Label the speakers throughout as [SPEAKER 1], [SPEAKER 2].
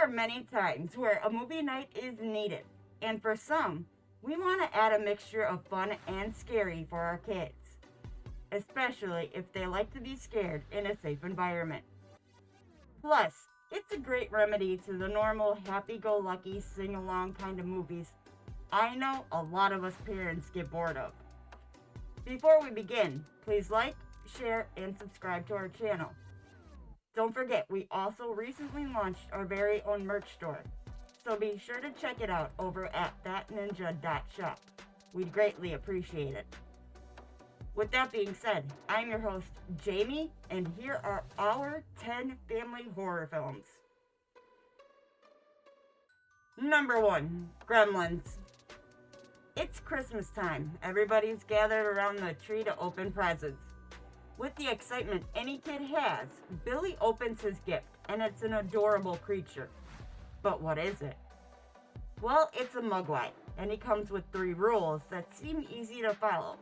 [SPEAKER 1] are many times where a movie night is needed, and for some, we want to add a mixture of fun and scary for our kids, especially if they like to be scared in a safe environment. Plus, it's a great remedy to the normal happy-go-lucky sing-along kind of movies I know a lot of us parents get bored of. Before we begin, please like, share, and subscribe to our channel. Don't forget, we also recently launched our very own merch store, so be sure to check it out over at thatninja.shop. We'd greatly appreciate it. With that being said, I'm your host, Jamie, and here are our 10 family horror films. Number 1, Gremlins. It's Christmas time. Everybody's gathered around the tree to open presents. With the excitement any kid has, Billy opens his gift, and it's an adorable creature. But what is it? Well, it's a mugwai, and he comes with 3 rules that seem easy to follow.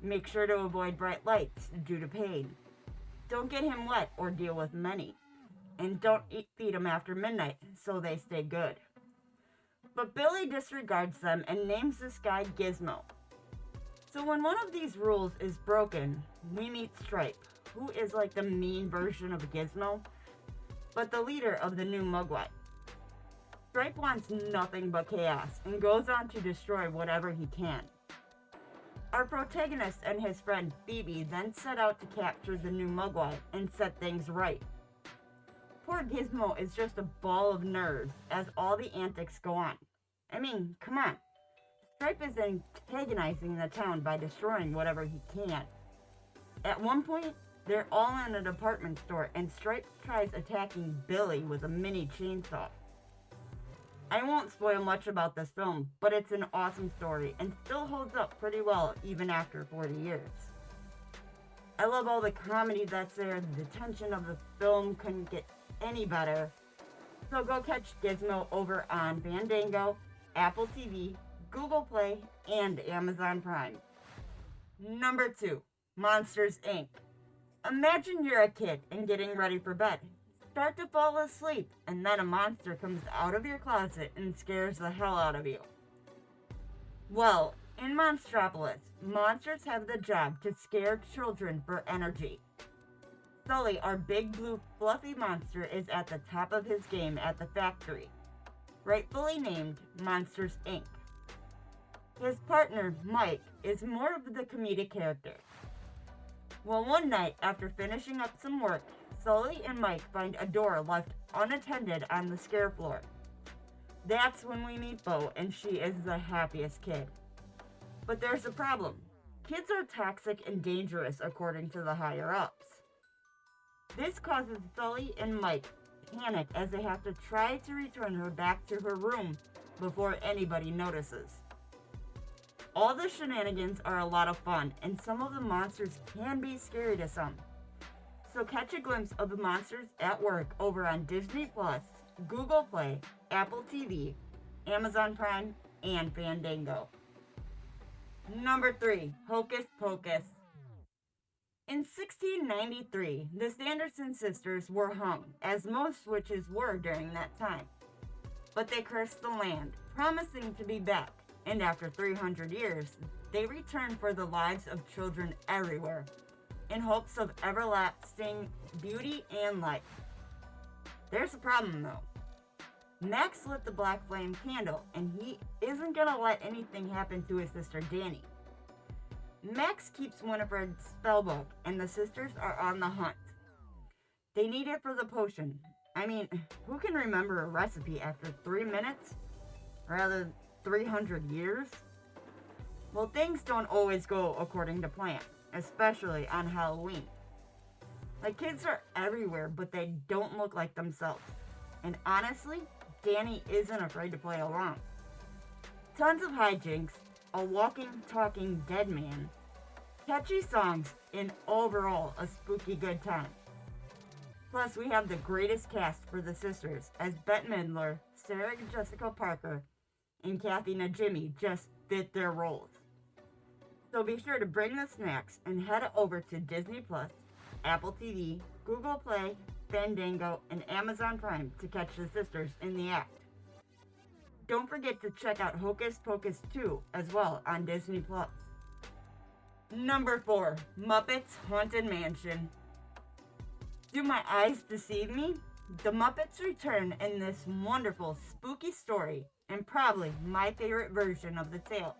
[SPEAKER 1] Make sure to avoid bright lights due to pain. Don't get him wet or deal with many. And don't feed him after midnight so they stay good. But Billy disregards them and names this guy Gizmo. So when one of these rules is broken, we meet Stripe, who is like the mean version of Gizmo, but the leader of the new Mugwai. Stripe wants nothing but chaos and goes on to destroy whatever he can. Our protagonist and his friend Phoebe then set out to capture the new Mugwai and set things right. Poor Gizmo is just a ball of nerves as all the antics go on. I mean, come on. Stripe is antagonizing the town by destroying whatever he can. At one point, they're all in a department store and Stripe tries attacking Billy with a mini chainsaw. I won't spoil much about this film, but it's an awesome story and still holds up pretty well even after 40 years. I love all the comedy that's there. The tension of the film couldn't get any better. So go catch Gizmo over on Fandango, Apple TV, Google Play, and Amazon Prime. Number 2, Monsters, Inc. Imagine you're a kid and getting ready for bed. Start to fall asleep, and then a monster comes out of your closet and scares the hell out of you. Well, in Monstropolis, monsters have the job to scare children for energy. Sully, our big blue fluffy monster, is at the top of his game at the factory, rightfully named Monsters, Inc. His partner, Mike, is more of the comedic character. Well, one night, after finishing up some work, Sully and Mike find a door left unattended on the scare floor. That's when we meet Bo, and she is the happiest kid. But there's a problem. Kids are toxic and dangerous according to the higher-ups. This causes Sully and Mike panic as they have to try to return her back to her room before anybody notices. All the shenanigans are a lot of fun, and some of the monsters can be scary to some. So catch a glimpse of the monsters at work over on Disney+, Google Play, Apple TV, Amazon Prime, and Fandango. Number 3, Hocus Pocus. In 1693, the Sanderson sisters were hung, as most witches were during that time. But they cursed the land, promising to be back, and after 300 years, they returned for the lives of children everywhere, in hopes of everlasting beauty and life. There's a problem though. Max lit the black flame candle, and he isn't gonna let anything happen to his sister Dani. Max keeps Winifred's spellbook, and the sisters are on the hunt. They need it for the potion. I mean, who can remember a recipe after 3 minutes? Rather, 300 years? Well, things don't always go according to plan, especially on Halloween. Like, kids are everywhere, but they don't look like themselves. And honestly, Dani isn't afraid to play along. Tons of hijinks, a walking, talking dead man, catchy songs, and overall a spooky good time. Plus, we have the greatest cast for the sisters, as Bette Midler, Sarah Jessica Parker, and Kathy Najimy just fit their roles. So be sure to bring the snacks and head over to Disney+, Apple TV, Google Play, Fandango, and Amazon Prime to catch the sisters in the act. Don't forget to check out Hocus Pocus 2 as well on Disney+. Number 4. Muppets Haunted Mansion. Do my eyes deceive me? The Muppets return in this wonderful, spooky story, and probably my favorite version of the tale.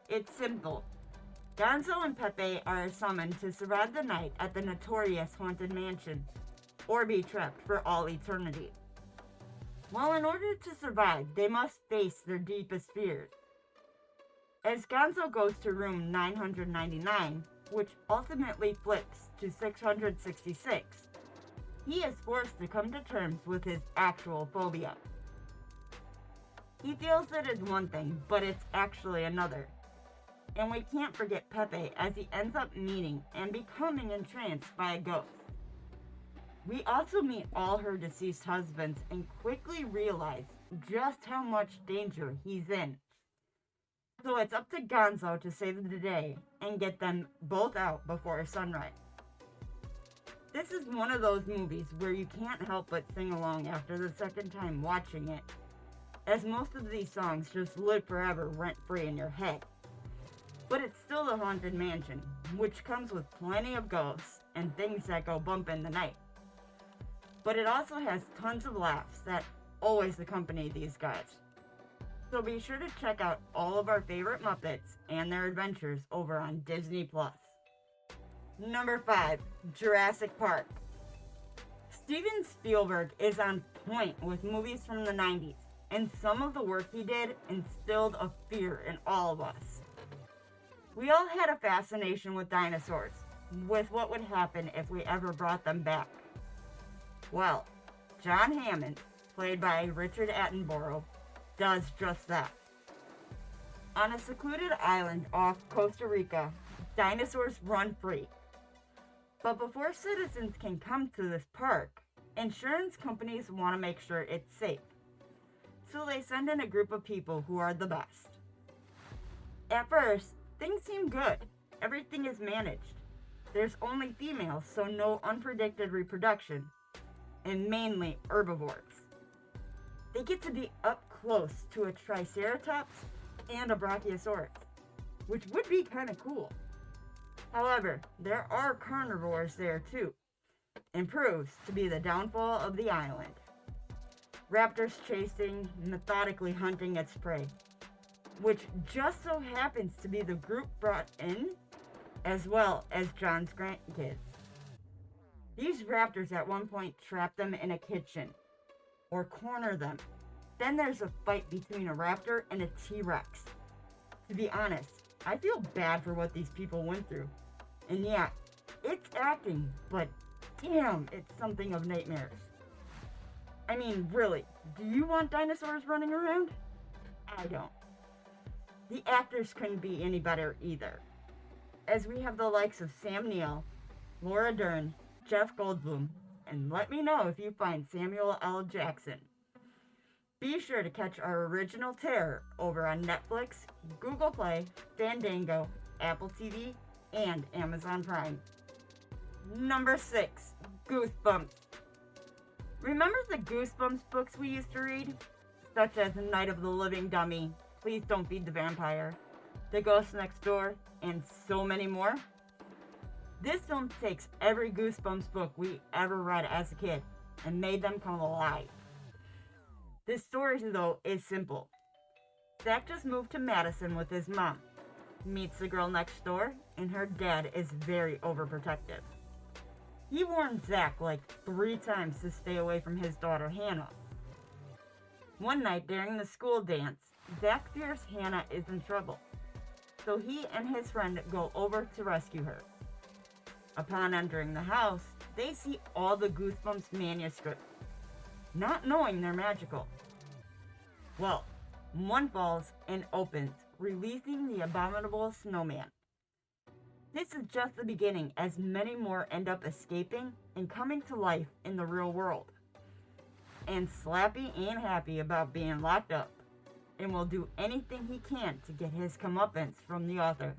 [SPEAKER 1] It's simple. Gonzo and Pepe are summoned to survive the night at the notorious Haunted Mansion, or be trapped for all eternity. Well, in order to survive, they must face their deepest fears. As Gonzo goes to room 999, which ultimately flips to 666, he is forced to come to terms with his actual phobia. He feels it is one thing, but it's actually another. And we can't forget Pepe as he ends up meeting and becoming entranced by a ghost. We also meet all her deceased husbands and quickly realize just how much danger he's in. So it's up to Gonzo to save the day and get them both out before sunrise. This is one of those movies where you can't help but sing along after the second time watching it, as most of these songs just live forever rent-free in your head. But it's still the Haunted Mansion, which comes with plenty of ghosts and things that go bump in the night. But it also has tons of laughs that always accompany these guys. So be sure to check out all of our favorite Muppets and their adventures over on Disney+. Number 5. Jurassic Park. Steven Spielberg is on point with movies from the 90s, and some of the work he did instilled a fear in all of us. We all had a fascination with dinosaurs, with what would happen if we ever brought them back. Well, John Hammond, played by Richard Attenborough, does just that. On a secluded island off Costa Rica, dinosaurs run free. But before citizens can come to this park, insurance companies want to make sure it's safe. So they send in a group of people who are the best. At first, things seem good. Everything is managed. There's only females, so no unpredicted reproduction, and mainly herbivores. They get to be up close to a Triceratops and a Brachiosaurus, which would be kind of cool. However, there are carnivores there too, and proves to be the downfall of the island. Raptors chasing, methodically hunting its prey, which just so happens to be the group brought in, as well as John's grandkids. These raptors at one point trap them in a kitchen, or corner them. Then there's a fight between a raptor and a T-Rex. To be honest, I feel bad for what these people went through. And yeah, it's acting, but damn, it's something of nightmares. I mean, really, do you want dinosaurs running around? I don't. The actors couldn't be any better either, as we have the likes of Sam Neill, Laura Dern, Jeff Goldblum, and let me know if you find Samuel L. Jackson. Be sure to catch our original Terror over on Netflix, Google Play, Fandango, Apple TV, and Amazon Prime. Number 6. Goosebumps. Remember the Goosebumps books we used to read? Such as Night of the Living Dummy, Please Don't Feed the Vampire, The Ghost Next Door, and so many more? This film takes every Goosebumps book we ever read as a kid and made them come alive. The story, though, is simple. Zach just moved to Madison with his mom, meets the girl next door, and her dad is very overprotective. He warned Zach like 3 times to stay away from his daughter Hannah. One night during the school dance, Zach fears Hannah is in trouble, so he and his friend go over to rescue her. Upon entering the house, they see all the Goosebumps manuscripts, not knowing they're magical. Well, one falls and opens, releasing the abominable snowman. This is just the beginning, as many more end up escaping and coming to life in the real world. And Slappy ain't happy about being locked up, and will do anything he can to get his comeuppance from the author,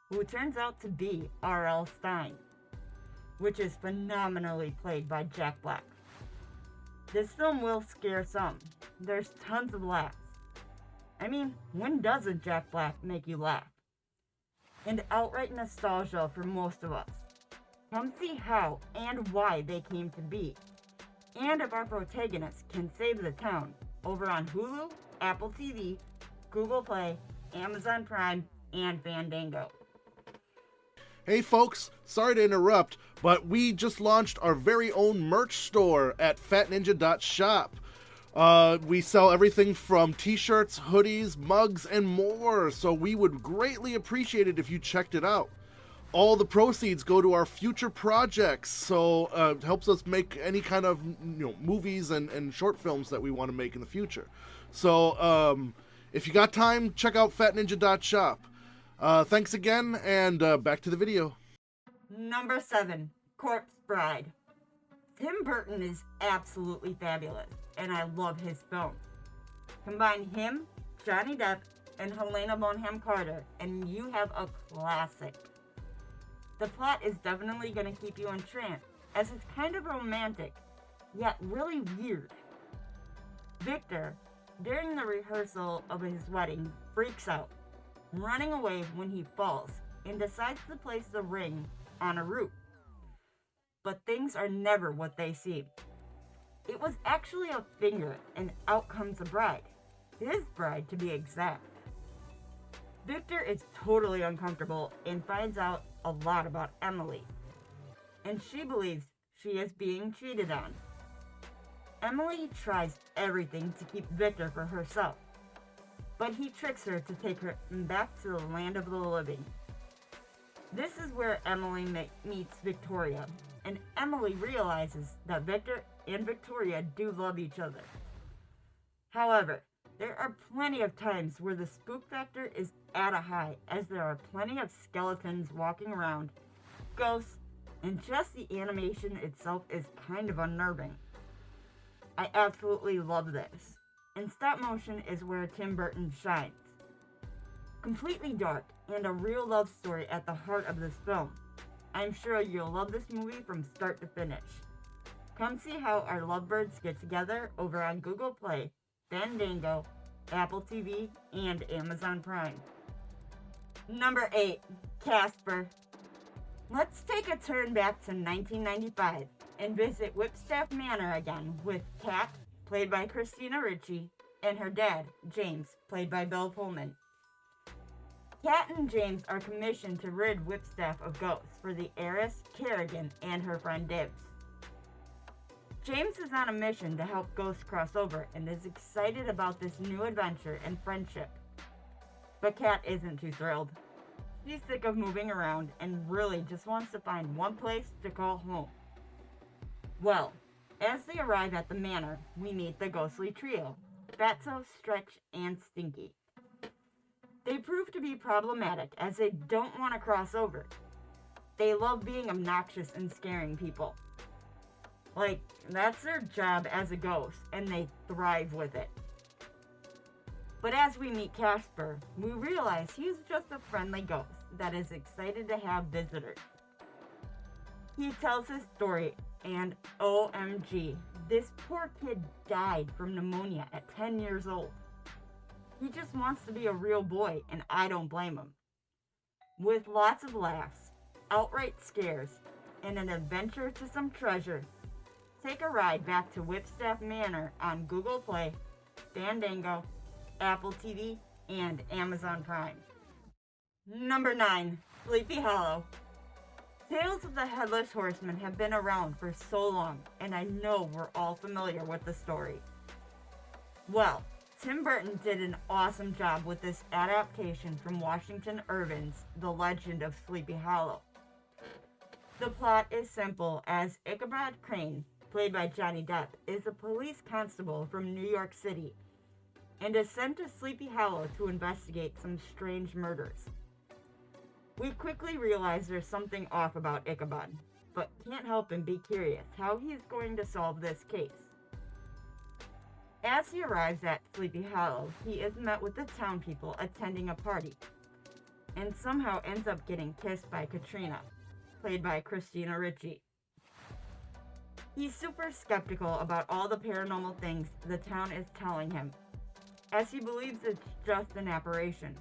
[SPEAKER 1] who turns out to be R.L. Stine. which is phenomenally played by Jack Black. This film will scare some. There's tons of laughs. I mean, when doesn't Jack Black make you laugh? And outright nostalgia for most of us. Come see how and why they came to be, and if our protagonists can save the town, over on Hulu, Apple TV, Google Play, Amazon Prime, and Fandango.
[SPEAKER 2] Hey folks, sorry to interrupt, but we just launched our very own merch store at fatninja.shop. We sell everything from t-shirts, hoodies, mugs, and more, so we would greatly appreciate it if you checked it out. All the proceeds go to our future projects, so it helps us make any kind of movies and short films that we want to make in the future. So if you got time, check out fatninja.shop. Thanks again, and back to the video.
[SPEAKER 1] Number 7, Corpse Bride. Tim Burton is absolutely fabulous, and I love his films. Combine him, Johnny Depp, and Helena Bonham Carter, and you have a classic. The plot is definitely going to keep you entranced, as it's kind of romantic, yet really weird. Victor, during the rehearsal of his wedding, freaks out, running away when he falls, and decides to place the ring on a roof. But things are never what they seem. It was actually a finger, and out comes a bride. His bride, to be exact. Victor is totally uncomfortable and finds out a lot about Emily, and she believes she is being cheated on. Emily tries everything to keep Victor for herself, but he tricks her to take her back to the land of the living. This is where Emily meets Victoria, and Emily realizes that Victor and Victoria do love each other. However, there are plenty of times where the spook factor is at a high, as there are plenty of skeletons walking around, ghosts, and just the animation itself is kind of unnerving. I absolutely love this, and stop motion is where Tim Burton shines. Completely dark, and a real love story at the heart of this film. I'm sure you'll love this movie from start to finish. Come see how our lovebirds get together over on Google Play, Fandango, Apple TV, and Amazon Prime. Number 8, Casper. Let's take a turn back to 1995 and visit Whipstaff Manor again with Kat, played by Christina Ricci, and her dad, James, played by Bill Pullman. Kat and James are commissioned to rid Whipstaff of ghosts for the heiress, Kerrigan, and her friend Dibs. James is on a mission to help ghosts cross over and is excited about this new adventure and friendship. But Kat isn't too thrilled. She's sick of moving around and really just wants to find one place to call home. Well, as they arrive at the manor, we meet the ghostly trio, Fatso, Stretch, and Stinky. They prove to be problematic as they don't want to cross over. They love being obnoxious and scaring people. Like, that's their job as a ghost, and they thrive with it. But as we meet Casper, we realize he's just a friendly ghost that is excited to have visitors. He tells his story, and OMG, this poor kid died from pneumonia at 10 years old. He just wants to be a real boy, and I don't blame him. With lots of laughs, outright scares, and an adventure to some treasure, take a ride back to Whipstaff Manor on Google Play, Fandango, Apple TV, and Amazon Prime. Number 9, Sleepy Hollow. Tales of the Headless Horseman have been around for so long, and I know we're all familiar with the story. Well, Tim Burton did an awesome job with this adaptation from Washington Irving's The Legend of Sleepy Hollow. The plot is simple, as Ichabod Crane, played by Johnny Depp, is a police constable from New York City and is sent to Sleepy Hollow to investigate some strange murders. We quickly realize there's something off about Ichabod, but can't help but be curious how he is going to solve this case. As he arrives at Sleepy Hollow, he is met with the town people attending a party, and somehow ends up getting kissed by Katrina, played by Christina Ricci. He's super skeptical about all the paranormal things the town is telling him, as he believes it's just an apparition.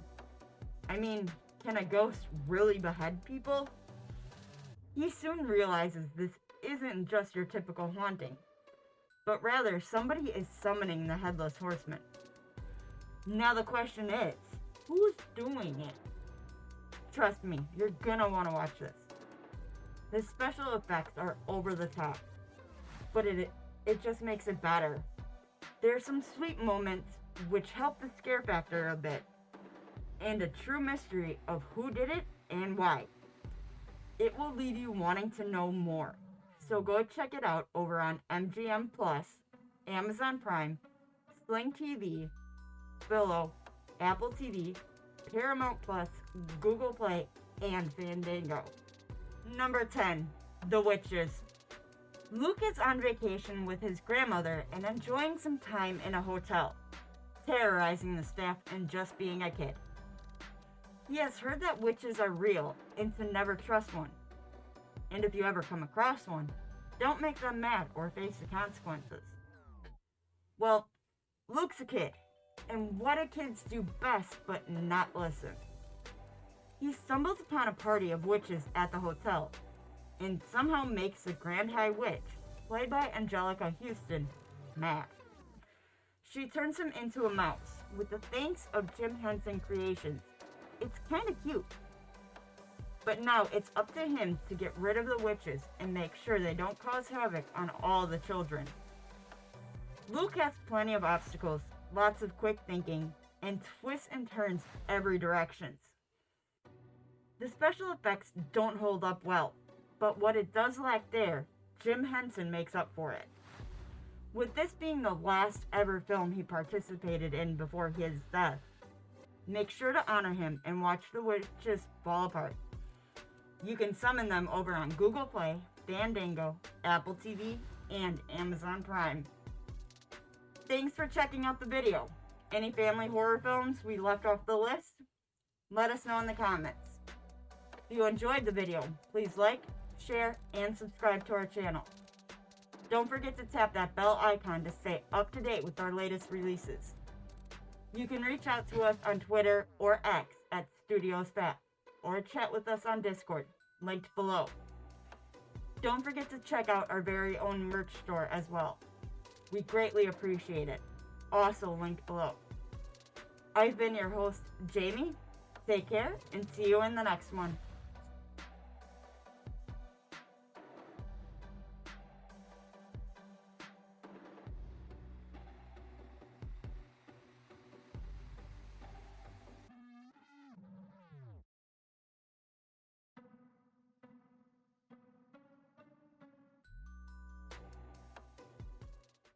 [SPEAKER 1] I mean, can a ghost really behead people? He soon realizes this isn't just your typical haunting, but rather somebody is summoning the Headless Horseman. Now the question is, who's doing it? Trust me, you're gonna want to watch this. The special effects are over the top, but it just makes it better. There are some sweet moments which help the scare factor a bit, and a true mystery of who did it and why. It will leave you wanting to know more. So go check it out over on MGM Plus, Amazon Prime, Sling TV, Philo, Apple TV, Paramount Plus, Google Play, and Fandango. Number 10, The Witches. Luke is on vacation with his grandmother and enjoying some time in a hotel, terrorizing the staff and just being a kid. He has heard that witches are real and to never trust one. And if you ever come across one, don't make them mad or face the consequences. Well, Luke's a kid, and what do kids do best but not listen? He stumbles upon a party of witches at the hotel, and somehow makes the Grand High Witch, played by Angelica Houston, mad. She turns him into a mouse, with the thanks of Jim Henson Creations. It's kinda cute. But now it's up to him to get rid of the witches and make sure they don't cause havoc on all the children. Luke has plenty of obstacles, lots of quick thinking, and twists and turns every direction. The special effects don't hold up well, but what it does lack there, Jim Henson makes up for it. With this being the last ever film he participated in before his death, make sure to honor him and watch the witches fall apart. You can summon them over on Google Play, Fandango, Apple TV, and Amazon Prime. Thanks for checking out the video. Any family horror films we left off the list? Let us know in the comments. If you enjoyed the video, please like, share, and subscribe to our channel. Don't forget to tap that bell icon to stay up to date with our latest releases. You can reach out to us on Twitter or X at StudiosFat, or chat with us on Discord, linked below. Don't forget to check out our very own merch store as well. We greatly appreciate it. Also linked below. I've been your host, Jamie. Take care, and see you in the next one.